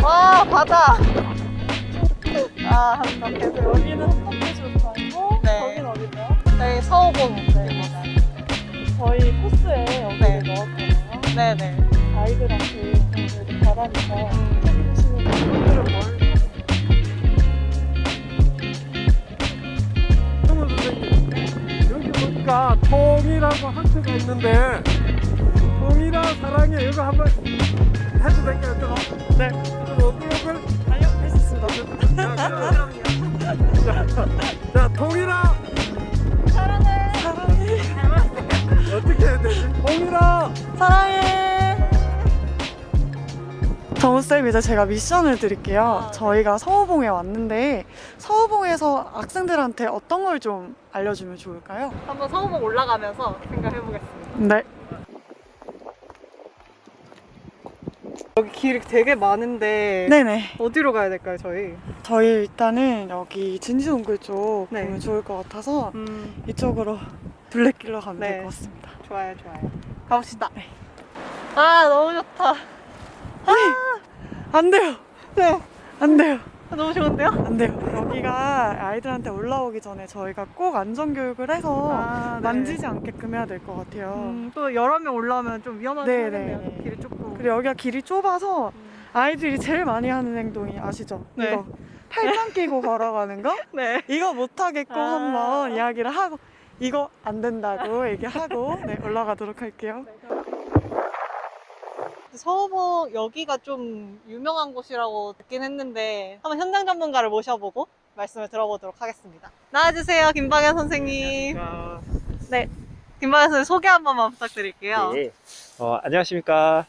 와, 바다. 아, 한번 계세요. 여기는 한남대교수관이고 네. 거긴 어디죠? 저희 서호봉. 저희 코스에 여기를 네. 넣었잖아요. 네네. 아이들한테 그래도 바라니까 해주시는 분들은 뭘 선생님, 여기 보니까 통이라고 하트가 있는데 통이라 사랑해 이거 한번 해도 될까요? 좀? 네. 좀 어떻게 걸? 아니요 했었습니다. 자, 통이라 사랑해 어떻게 해야 되지? 통이라 사랑해. 정우쌤, 이제 제가 미션을 드릴게요. 저희가 서호봉에 왔는데 서호봉에서 학생들한테 어떤 걸 좀 알려주면 좋을까요? 한번 서호봉 올라가면서 생각해보겠습니다. 네. 여기 길이 되게 많은데 네네. 어디로 가야 될까요, 저희? 저희 일단은 여기 진지동굴 쪽 네. 보면 좋을 것 같아서 이쪽으로 둘레길로 가면 네. 될 것 같습니다. 좋아요, 좋아요. 가봅시다. 아, 너무 좋다. 안 돼요. 네. 안 돼요. 너무 좋은데요? 안 돼요. 여기가 아이들한테 올라오기 전에 저희가 꼭 안전교육을 해서 아, 네. 만지지 않게끔 해야 될 것 같아요. 또 여러 명 올라오면 좀 위험하긴 네, 하겠네요. 네, 네. 길이 좁고. 그리고 여기가 길이 좁아서 아이들이 제일 많이 하는 행동이 아시죠? 네. 이거 팔짱 끼고 걸어가는 거? 네. 이거 못하겠고 아. 한번 이야기를 하고 이거 안 된다고 얘기하고 네, 올라가도록 할게요. 서호봉 여기가 좀 유명한 곳이라고 듣긴 했는데 한번 현장 전문가를 모셔보고 말씀을 들어보도록 하겠습니다. 나와주세요, 김방현 선생님. 네, 김방현 선생님 소개 한 번만 부탁드릴게요. 네. 안녕하십니까.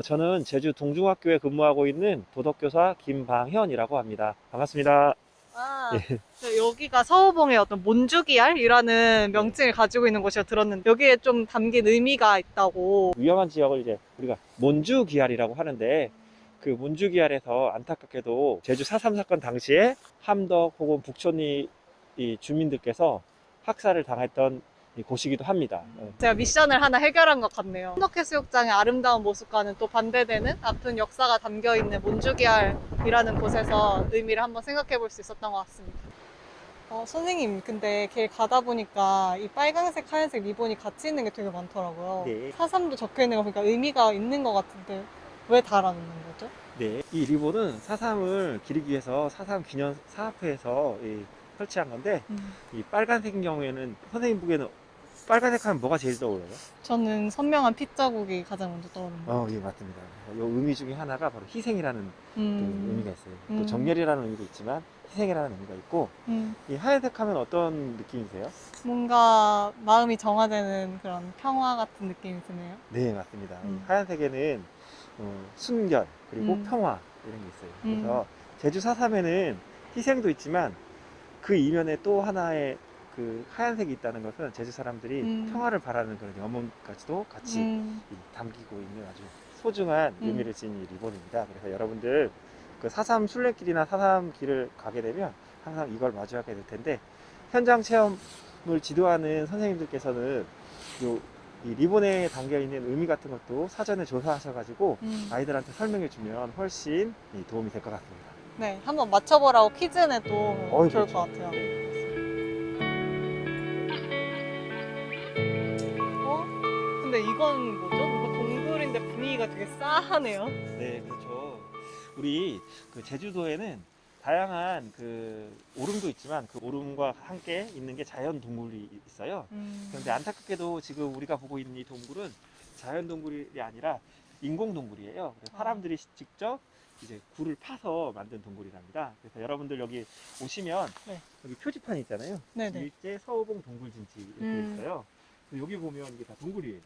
저는 제주 동중학교에 근무하고 있는 도덕교사 김방현이라고 합니다. 반갑습니다. 아, 예. 여기가 서호봉의 어떤 몬주기알이라는 명칭을 가지고 있는 곳이라 들었는데 여기에 좀 담긴 의미가 있다고. 위험한 지역을 이제 우리가 몬주기알이라고 하는데 그 몬주기알에서 안타깝게도 제주 4.3 사건 당시에 함덕 혹은 북촌 이 주민들께서 학살을 당했던 곳이기도 합니다. 제가 미션을 하나 해결한 것 같네요. 함덕해수욕장의 아름다운 모습과는 또 반대되는 아픈 역사가 담겨있는 몬주기알이라는 곳에서 의미를 한번 생각해 볼 수 있었던 것 같습니다. 선생님, 근데 길 가다 보니까 이 빨간색, 하얀색 리본이 같이 있는 게 되게 많더라고요. 네. 4.3도 적혀 있는 거 보니까 의미가 있는 것 같은데 왜 달아놓는 거죠? 네. 이 리본은 4.3을 기리기 위해서 4.3 기념 사업회에서 설치한 건데 이 빨간색인 경우에는 선생님 보기에는 빨간색 하면 뭐가 제일 떠오르요? 저는 선명한 핏자국이 가장 먼저 떠오릅니다. 예, 맞습니다. 이 의미 중에 하나가 바로 희생이라는 또 의미가 있어요. 또 음. 정렬이라는 의미도 있지만 희생이라는 의미가 있고 이 하얀색 하면 어떤 느낌이세요? 뭔가 마음이 정화되는 그런 평화 같은 느낌이 드네요. 네, 맞습니다. 이 음. 하얀색에는 순결 그리고 평화 이런 게 있어요. 그래서 제주 4.3에는 희생도 있지만 그 이면에 또 하나의 그 하얀색이 있다는 것은 제주 사람들이 평화를 바라는 그런 염원까지도 같이 담기고 있는 아주 소중한 의미를 지닌 이 리본입니다. 그래서 여러분들 그 4.3 순례길이나 4.3 길을 가게 되면 항상 이걸 마주하게 될 텐데 현장 체험을 지도하는 선생님들께서는 이 리본에 담겨 있는 의미 같은 것도 사전에 조사하셔가지고 아이들한테 설명해 주면 훨씬 도움이 될 것 같습니다. 네, 한번 맞춰보라고 퀴즈 내도 좋을 그렇죠. 것 같아요. 네. 근데 이건 뭐죠? 이거 동굴인데 분위기가 되게 싸하네요. 네, 그렇죠. 우리 그 제주도에는 다양한 그 오름도 있지만 그 오름과 함께 있는 게 자연 동굴이 있어요. 그런데 안타깝게도 지금 우리가 보고 있는 이 동굴은 자연 동굴이 아니라 인공 동굴이에요. 그래서 사람들이 직접 이제 굴을 파서 만든 동굴이랍니다. 그래서 여러분들 여기 오시면 네. 여기 표지판이 있잖아요. 네네. 일제 서호봉 동굴진지 이렇게 있어요. 그래서 여기 보면 이게 다 동굴이에요.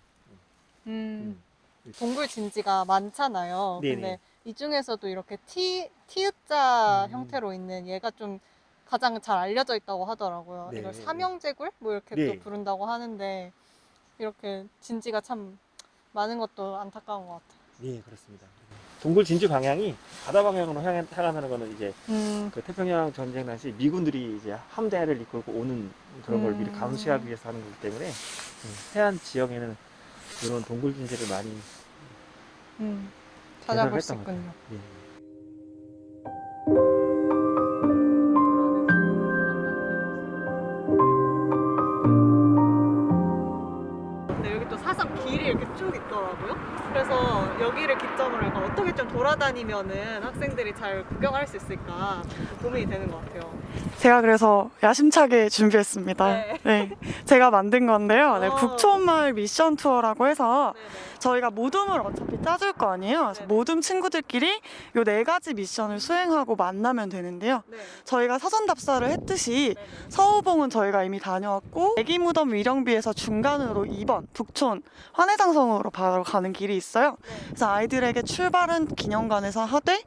동굴 진지가 많잖아요. 네네. 근데 이 중에서도 이렇게 티읕자 음. 형태로 있는 얘가 좀 가장 잘 알려져 있다고 하더라고요. 네. 이걸 삼형제굴? 뭐 이렇게 네. 또 부른다고 하는데 이렇게 진지가 참 많은 것도 안타까운 것 같아요. 네, 그렇습니다. 동굴 진주 방향이 바다 방향으로 향하는 거는 이제 그 태평양 전쟁 당시 미군들이 이제 함대를 이끌고 오는 그런 걸 미리 감시하기 위해서 하는 거기 때문에 해안 지역에는 이런 동굴 진지를 많이 찾아볼 수 개설했던 것 있군요. 같아요. 예. 그래서 여기를 기점으로 약간 어떻게 좀 돌아다니면은 학생들이 잘 구경할 수 있을까 고민이 되는 것 같아요. 제가 그래서 야심차게 준비했습니다. 네. 네. 제가 만든 건데요. 네, 어. 북촌마을 미션 투어라고 해서 네네. 저희가 모둠을 어차피 짜줄 거 아니에요. 그래서 네네. 모둠 친구들끼리 요 4가지 미션을 수행하고 만나면 되는데요. 네. 저희가 사전 답사를 했듯이 네네. 서우봉은 저희가 이미 다녀왔고 애기무덤 위령비에서 중간으로 2번 북촌 환해장성으로 바로 가는 길이 있어요. 네. 그래서 아이들에게 출발은 기념관에서 하되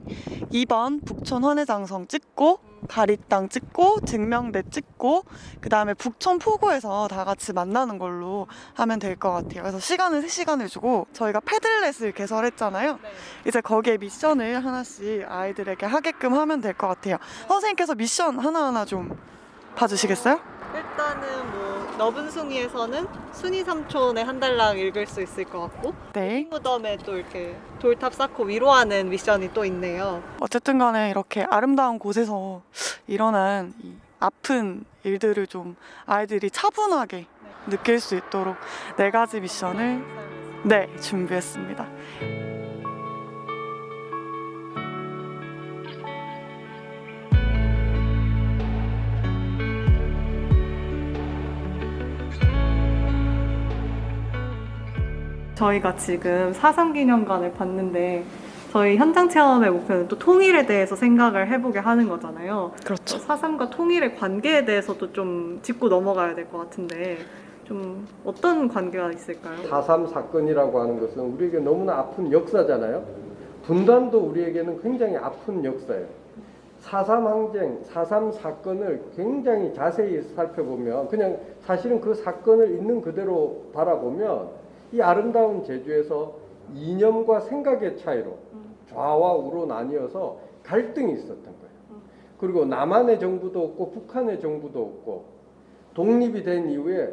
2번 북촌 환해장성 찍고 가리땅 찍고 증명대 찍고 그 다음에 북촌 포구에서 다 같이 만나는 걸로 하면 될 것 같아요. 그래서 시간은 3시간을 주고 저희가 패들렛을 개설했잖아요. 네. 이제 거기에 미션을 하나씩 아이들에게 하게끔 하면 될 것 같아요. 선생님께서 미션 하나하나 좀 봐주시겠어요? 일단은 뭐 너분숭이에서는 순이 삼촌의 한 달랑 읽을 수 있을 것 같고 네. 무덤에 또 이렇게 돌탑 쌓고 위로하는 미션이 또 있네요. 어쨌든 간에 이렇게 아름다운 곳에서 일어난 이 아픈 일들을 좀 아이들이 차분하게 느낄 수 있도록 4가지 미션을 네, 준비했습니다. 저희가 지금 4.3 기념관을 봤는데 저희 현장 체험의 목표는 또 통일에 대해서 생각을 해보게 하는 거잖아요. 그렇죠. 4.3과 통일의 관계에 대해서도 좀 짚고 넘어가야 될 것 같은데 좀 어떤 관계가 있을까요? 4.3 사건이라고 하는 것은 우리에게 너무나 아픈 역사잖아요. 분단도 우리에게는 굉장히 아픈 역사예요. 4.3 항쟁, 4.3 사건을 굉장히 자세히 살펴보면 그냥 사실은 그 사건을 있는 그대로 바라보면 이 아름다운 제주에서 이념과 생각의 차이로 좌와 우로 나뉘어서 갈등이 있었던 거예요. 그리고 남한의 정부도 없고 북한의 정부도 없고 독립이 된 이후에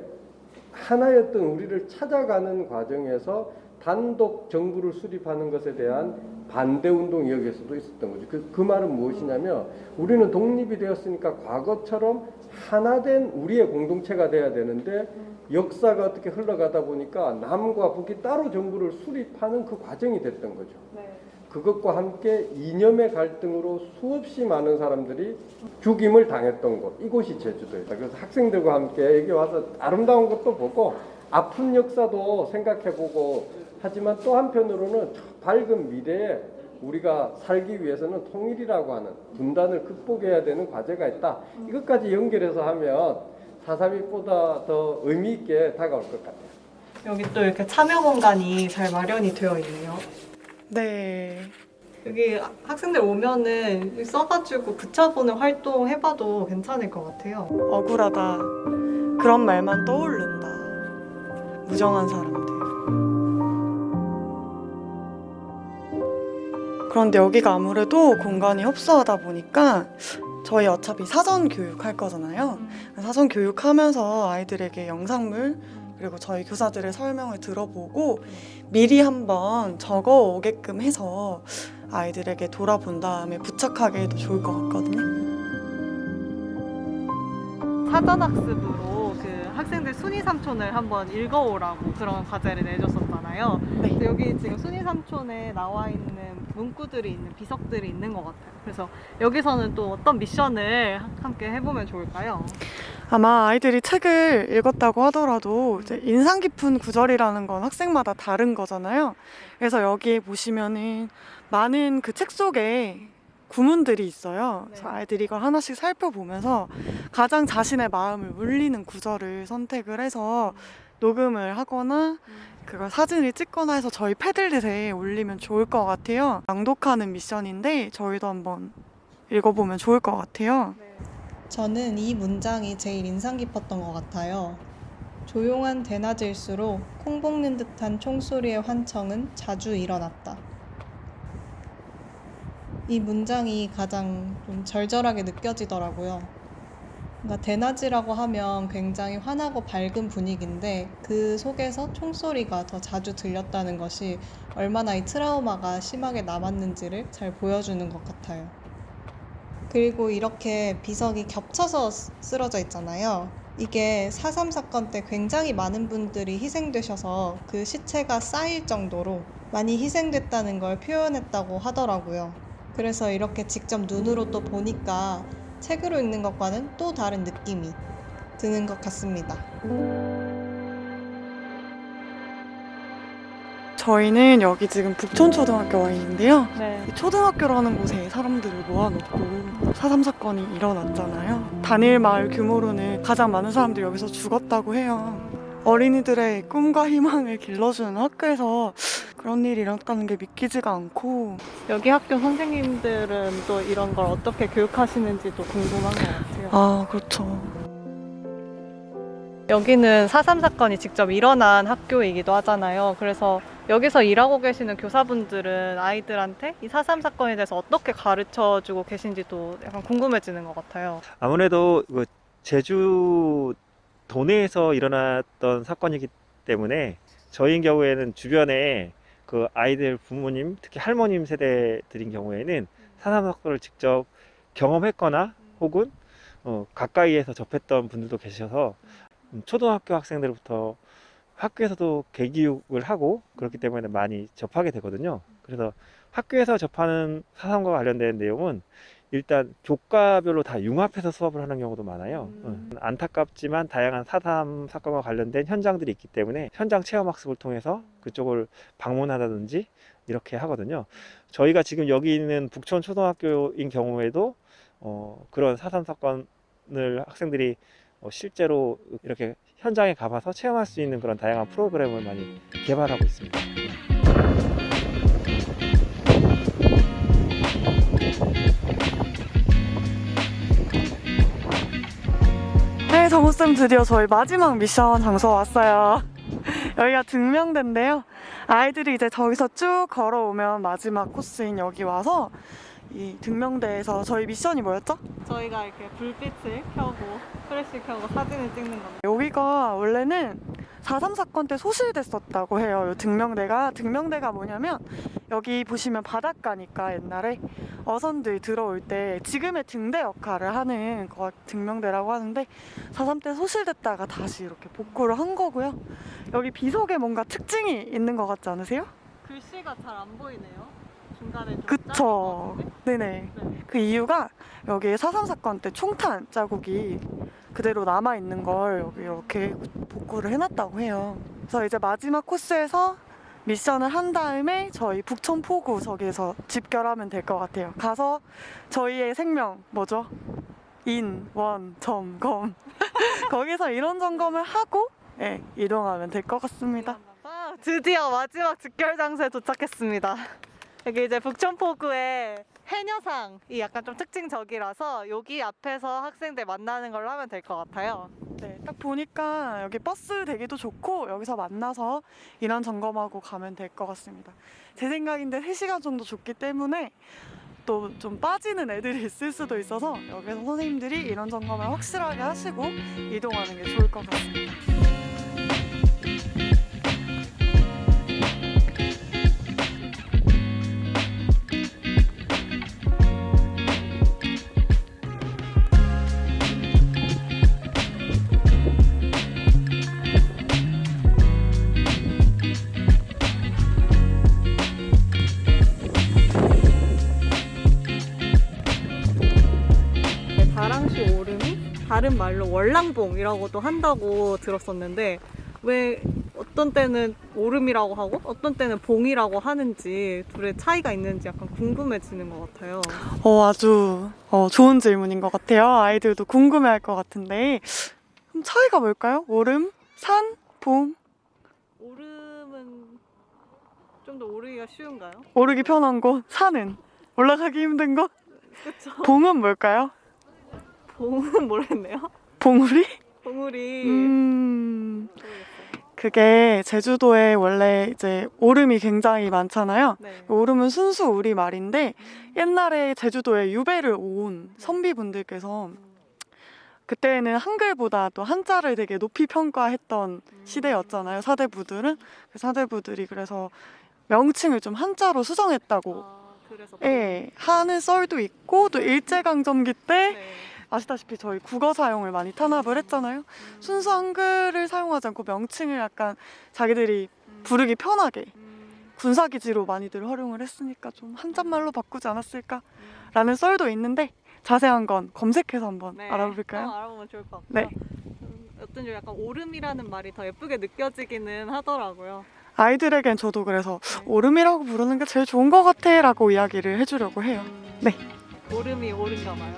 하나였던 우리를 찾아가는 과정에서 단독 정부를 수립하는 것에 대한 반대 운동이 여기에서도 있었던 거죠. 그 말은 무엇이냐면 우리는 독립이 되었으니까 과거처럼 하나된 우리의 공동체가 돼야 되는데 역사가 어떻게 흘러가다 보니까 남과 북이 따로 정부를 수립하는 그 과정이 됐던 거죠. 네. 그것과 함께 이념의 갈등으로 수없이 많은 사람들이 죽임을 당했던 곳, 이곳이 제주도입니다. 그래서 학생들과 함께 여기 와서 아름다운 것도 보고 아픈 역사도 생각해보고 하지만 또 한편으로는 밝은 미래에 우리가 살기 위해서는 통일이라고 하는 분단을 극복해야 되는 과제가 있다. 이것까지 연결해서 하면 4.3보다 더 의미 있게 다가올 것 같아요. 여기 또 이렇게 참여 공간이 잘 마련이 되어 있네요. 네. 여기 학생들 오면은 써가지고 붙여보는 활동 해봐도 괜찮을 것 같아요. 억울하다. 그런 말만 떠오른다. 무정한 사람들. 그런데 여기가 아무래도 공간이 협소하다 보니까 저희 어차피 사전 교육 할 거잖아요. 사전 교육하면서 아이들에게 영상물 그리고 저희 교사들의 설명을 들어보고 미리 한번 적어 오게끔 해서 아이들에게 돌아본 다음에 부착하게 해도 좋을 것 같거든요. 사전학습으로 그 학생들 순이 삼촌을 한번 읽어오라고 그런 과제를 내줬었잖아요. 네. 근데 여기 지금 순이 삼촌에 나와 있는 문구들이 있는 비석들이 있는 것 같아요. 그래서 여기서는 또 어떤 미션을 함께 해보면 좋을까요? 아마 아이들이 책을 읽었다고 하더라도 이제 인상 깊은 구절이라는 건 학생마다 다른 거잖아요. 그래서 여기에 보시면은 많은 그 책 속에 구문들이 있어요. 그래서 아이들이 이걸 하나씩 살펴보면서 가장 자신의 마음을 울리는 구절을 선택을 해서 녹음을 하거나 그걸 사진을 찍거나 해서 저희 패들릿에 올리면 좋을 것 같아요. 낭독하는 미션인데 저희도 한번 읽어보면 좋을 것 같아요. 저는 이 문장이 제일 인상 깊었던 것 같아요. 조용한 대낮일수록 콩 볶는 듯한 총소리의 환청은 자주 일어났다. 이 문장이 가장 좀 절절하게 느껴지더라고요. 그러니까 대낮이라고 하면 굉장히 환하고 밝은 분위기인데 그 속에서 총소리가 더 자주 들렸다는 것이 얼마나 이 트라우마가 심하게 남았는지를 잘 보여주는 것 같아요. 그리고 이렇게 비석이 겹쳐서 쓰러져 있잖아요. 이게 4.3 사건 때 굉장히 많은 분들이 희생되셔서 그 시체가 쌓일 정도로 많이 희생됐다는 걸 표현했다고 하더라고요. 그래서 이렇게 직접 눈으로 또 보니까 책으로 읽는 것과는 또 다른 느낌이 드는 것 같습니다. 저희는 여기 지금 북촌초등학교 와 있는데요. 네. 이 초등학교라는 곳에 사람들을 모아놓고 4.3 사건이 일어났잖아요. 단일 마을 규모로는 가장 많은 사람들이 여기서 죽었다고 해요. 어린이들의 꿈과 희망을 길러주는 학교에서 그런 일이 일어났다는 게 믿기지가 않고 여기 학교 선생님들은 또 이런 걸 어떻게 교육하시는지도 궁금한 것 같아요. 아 그렇죠. 여기는 4.3 사건이 직접 일어난 학교이기도 하잖아요. 그래서 여기서 일하고 계시는 교사분들은 아이들한테 이 4.3 사건에 대해서 어떻게 가르쳐주고 계신지도 약간 궁금해지는 것 같아요. 아무래도 제주 도내에서 일어났던 사건이기 때문에 저희인 경우에는 주변에 그 아이들 부모님, 특히 할머님 세대들인 경우에는 4.3 사건을 직접 경험했거나 혹은 가까이에서 접했던 분들도 계셔서 초등학교 학생들부터 학교에서도 개교육을 하고 그렇기 때문에 많이 접하게 되거든요. 그래서 학교에서 접하는 4.3과 관련된 내용은 일단 교과별로 다 융합해서 수업을 하는 경우도 많아요. 안타깝지만 다양한 4.3 사건과 관련된 현장들이 있기 때문에 현장 체험학습을 통해서 그쪽을 방문하다든지 이렇게 하거든요. 저희가 지금 여기 있는 북촌 초등학교인 경우에도 그런 4.3 사건을 학생들이 실제로 이렇게 현장에 가봐서 체험할 수 있는 그런 다양한 프로그램을 많이 개발하고 있습니다. 네, 정우쌤 드디어 저희 마지막 미션 장소 왔어요. 여기가 등명대인데요. 아이들이 이제 저기서 쭉 걸어오면 마지막 코스인 여기 와서 이 등명대에서 저희 미션이 뭐였죠? 저희가 이렇게 불빛을 켜고 프레시 켜고 사진을 찍는 겁니다. 여기가 원래는 4.3 사건 때 소실됐었다고 해요. 요 등명대가 뭐냐면 여기 보시면 바닷가니까 옛날에 어선들 들어올 때 지금의 등대 역할을 하는 거 등명대라고 하는데 4.3 때 소실됐다가 다시 이렇게 복구를 한 거고요. 여기 비석에 뭔가 특징이 있는 것 같지 않으세요? 글씨가 잘 안 보이네요. 중간에 좀 그쵸. 작은 것 같은데? 네네. 네. 그 이유가 여기 4.3 사건 때 총탄 자국이 그대로 남아있는 걸 여기 이렇게 복구를 해놨다고 해요. 그래서 이제 마지막 코스에서 미션을 한 다음에 저희 북촌 포구 저기에서 집결하면 될 것 같아요. 가서 저희의 생명 뭐죠? 인, 원, 점, 검 거기서 이론 점검을 하고 이동하면 될 것 같습니다. 아, 드디어 마지막 집결 장소에 도착했습니다. 여기 이제 북촌포구의 해녀상이 약간 좀 특징적이라서 여기 앞에서 학생들 만나는 걸로 하면 될 것 같아요. 네, 딱 보니까 여기 버스 대기도 좋고 여기서 만나서 인원 점검하고 가면 될 것 같습니다. 제 생각인데 3시간 정도 줬기 때문에 또 좀 빠지는 애들이 있을 수도 있어서 여기서 선생님들이 인원 점검을 확실하게 하시고 이동하는 게 좋을 것 같습니다. 다랑시 오름이 다른 말로 월랑봉이라고도 한다고 들었었는데 왜 어떤 때는 오름이라고 하고 어떤 때는 봉이라고 하는지 둘의 차이가 있는지 약간 궁금해지는 것 같아요. 아주 좋은 질문인 것 같아요. 아이들도 궁금해할 것 같은데 그럼 차이가 뭘까요? 오름, 산, 봉? 오름은 좀 더 오르기가 쉬운가요? 오르기 편한 곳, 산은 올라가기 힘든 곳? 그쵸? 봉은 뭘까요? 봉은 모르겠네요. 봉우리? 봉우리 모르겠어요. 그게 제주도에 원래 이제 오름이 굉장히 많잖아요. 네. 오름은 순수 우리말인데 옛날에 제주도에 유배를 온 선비분들께서 그때는 한글보다 또 한자를 되게 높이 평가했던 시대였잖아요. 사대부들은. 그 사대부들이 그래서 명칭을 좀 한자로 수정했다고 그래서 하는 썰도 있고 또 일제강점기 때 네. 아시다시피 저희 국어 사용을 많이 탄압을 했잖아요. 순수 한글을 사용하지 않고 명칭을 약간 자기들이 부르기 편하게 군사기지로 많이들 활용을 했으니까 좀 한자말로 바꾸지 않았을까라는 썰도 있는데 자세한 건 검색해서 한번 알아볼까요? 알아보면 좋을 것 같아요. 네. 어떤 좀 약간 오름이라는 말이 더 예쁘게 느껴지기는 하더라고요. 아이들에겐 저도 그래서 오름이라고 부르는 게 제일 좋은 것 같아 라고 이야기를 해주려고 해요. 네. 오름이 오른가 봐요.